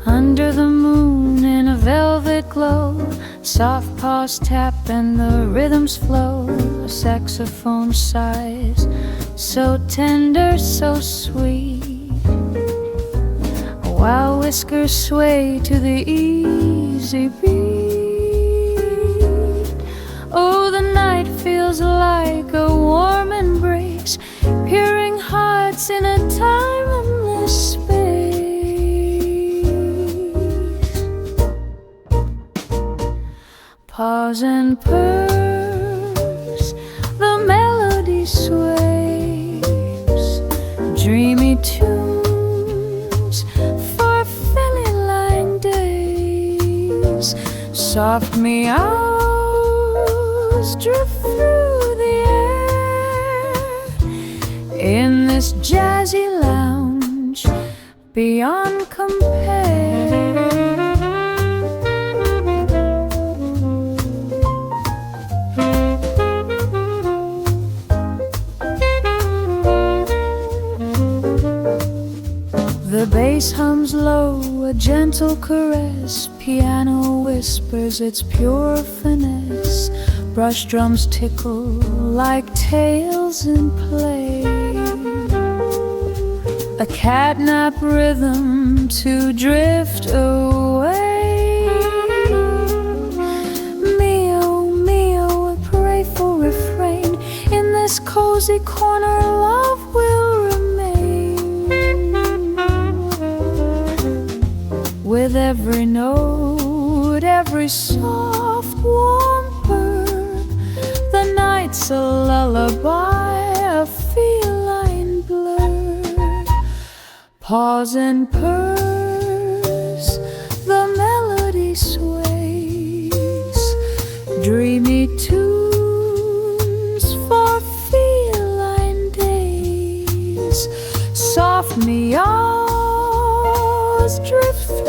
Under the moon in a velvet glow, soft paws tap and the rhythms flow. A saxophone sighs, so tender, so sweet, while whiskers sway to the easy beat. Oh, the night feels like a warm embrace, peering hearts in a timeless space. Pause and purrs, the melody sways, dreamy tunes for feline days. Soft meows drift through the air in this jazzy lounge beyond compare. The bass hums low, a gentle caress. Piano whispers its pure finesse. Brush drums tickle like tales in play, a catnap rhythm to drift away. Meow, meow, a playful refrain. In this cozy corner, love will with every note, every soft, warm purr. The night's a lullaby, a feline blur. Pause and purrs, the melody sways, dreamy tunes for feline days. Soft meows drift